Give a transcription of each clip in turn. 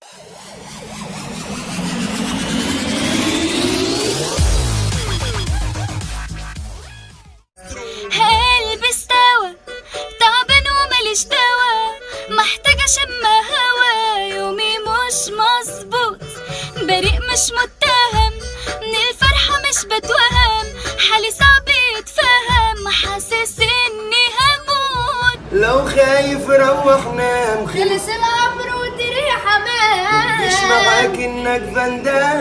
قلبي استوى تعبان وماليش دوا، محتاجة اشم هوا، يومي مش مظبوط، بريء مش متهم، من الفرحة مش بتوهم، حالي صعب يتفهم، حاسس اني هموت. لو خايف روح نام، خلص العمر وتري حمام، مش معاك انك فندام،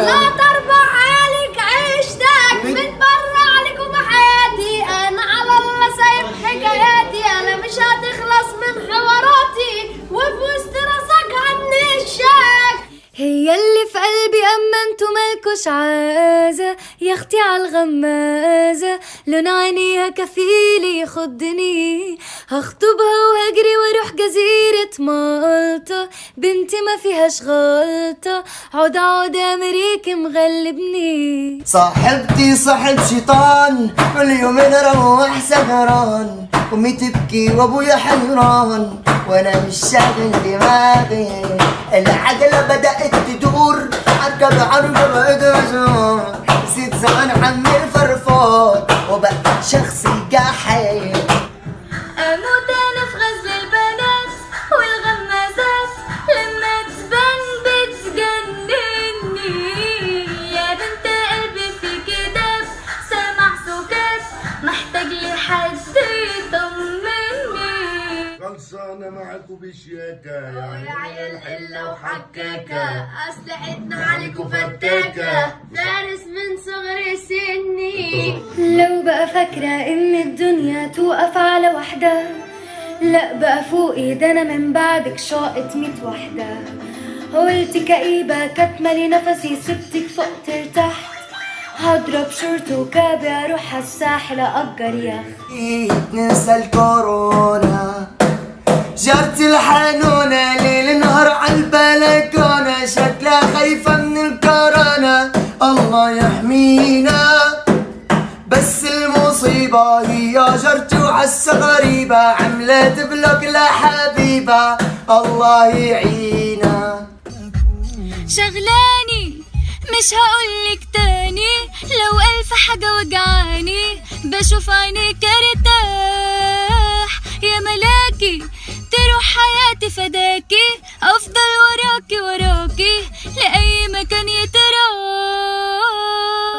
لا تربح عليك عيشتك، متبرع عليكم بحياتي، انا على الله سايب حكاياتي، انا مش هتخلص من حواراتي، وفي وسط راسك عني الشك. هي اللي في قلبي اما انتو مالكوش عازة، يا اختي عالغمازة، لون عينيها كفيلي يخضني، هخطبها وهجري واروح جزيرة مالطا، بنتي ما فيهاش غلطة، عود امريكي مغلبني. صاحبتي صاحب شيطان، كل يومين اروح سهران، امي تبكي وابويا حيران، وانا مش شاغل دماغي، العجلة بدأت تدور، اركب عربة ادور، نسيت زمان عمي الفرفور، وبقى شخصي جحيم. اموت انا في غزل البنات والغمازات، لما تبان بتجنني، يا بنت قلبي في كداب سامع سكات، محتاج لحد يطمني. خلصانة معاكوا بشياكة يا عيال حلة وحكاكة، أسلحتنا عليكوا فتاكة، دارس من صغر سني. لو بقى فاكرة إن الدنيا توقف على وحدة، لا بقى فوقي ده أنا من بعدك شاقت 100 وحدة، قلت كئيبة كتملي نفسي سبتك فوق ترتحت، هضرب شورت وكابي اروح الساحل اجر يخت. ننسى الكورونا، جارتي الحنونة ليل نهار عالبلكونة، شكلها خايفة من الكورونا، الله يحمينا، بس المصيبة هي جارتي وحسة غريبة، عملت بلوك لحبيبة، الله يعينا. شغلاني مش هقولك تاني، لو ألف حاجة وجعاني، بشوف عينيك ارتاح، يا ملاكي تروح حياتي فداكي، أفضل وراكي وراكي لأي مكان يتراح.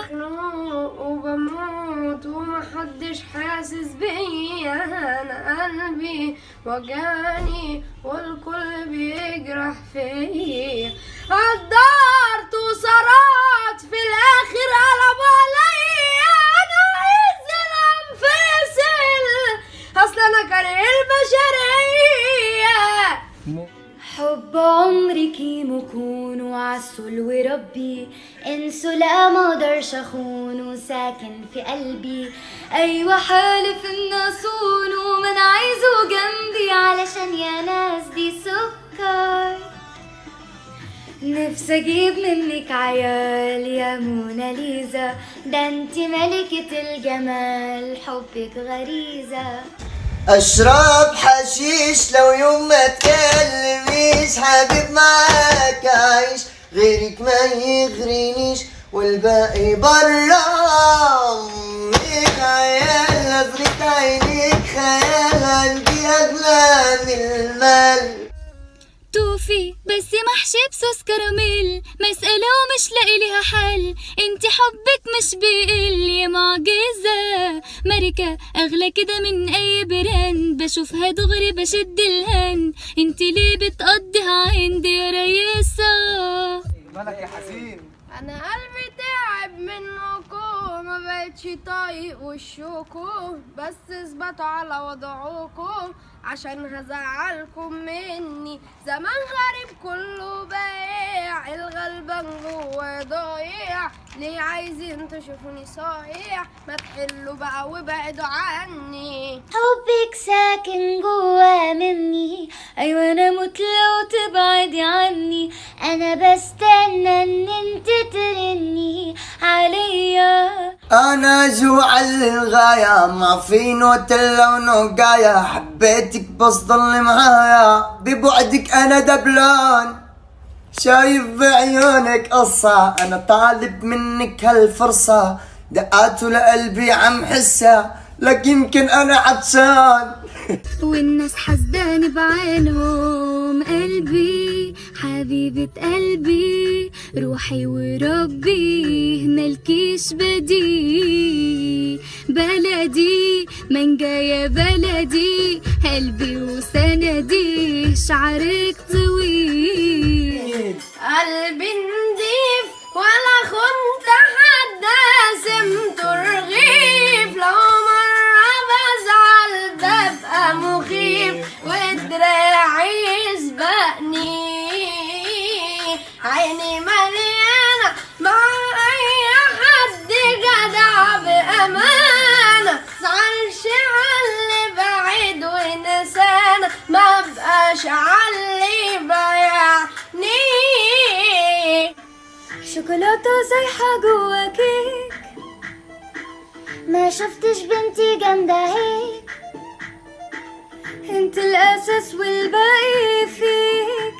مخنوق وبموت ومحدش حاسس بيا، أنا قلبي وجعني والكل بيجرح فيا، قدرت وصرعت في الآخر قلب عليا، أنا عايز الأنفصل، أصل أنا كاره البشرية. حب عمرك مكون وعسل وربي، انسوا لا مقدرش اخونه، ساكن في قلبي، ايوه حالف ان اصونه، من عايزه جنبي علشان يا ناس دي سكر. نفسي اجيب منك عيال يا موناليزا، ده انت ملكة الجمال، حبك غريزة. اشرب حشيش لو يوم ما تكلميش، حبيب معاك عايش، غيرك ما يغرينيش، والباقي برا امك عيال، نظرة عينيك خيال، عندي اغلى من المال. توفي بس محشي بصوص كراميل، مسألة ومش لاقي ليها حل، انتي حبك مش بيقل يا معجزة، ماركة اغلى كده من اي براند، بشوفها دغري بشد الهند، انتي ليه بتقضيها عندي يا ريسة؟ مالك يا حزين؟ انا قلبي تعب منكم، ما بقتش طايق وشكم، بس اثبتوا على وضعكم عشان هزعلكم مني، زمان غريب كله بايع، الغلبان جوا ضايع، ليه عايزين تشوفوني صايع؟ ما تحلوا بقى وابعدوا عني. حبك ساكن جوا مني، ايوه انا موت لو تبعدي عني، انا بستنى ان انت ترني عليا، انا جوع للغاية، ما في نوت الا ونقايا، حبيتك بس ضل معايا، ببعدك انا دبلان، شايف بعيونك قصة، أنا طالب منك هالفرصة، دقاته لقلبي عم حسها، لك يمكن أنا عطشان. والناس حسداني بعينهم، قلبي حبيبة قلبي روحي وربي ملكيش بديل، بلدي مانجا يا بلدي، قلبي وسندي شعرك طويل. قلبي نضيف ولا خنت حدا، سمت رغيف لو مرة بزعل ببقى مخيف، ودراعي يسبقني، عيني مليانة مع أي حد جدع بأمانة، زعلش عاللي بعيد ونسانا، ما بقاش عاللي بيعني. شوكولاتة سايحة جوا كيك، ما شفتش بنتي جامدة هيك، انت الأساس والباقي فيك،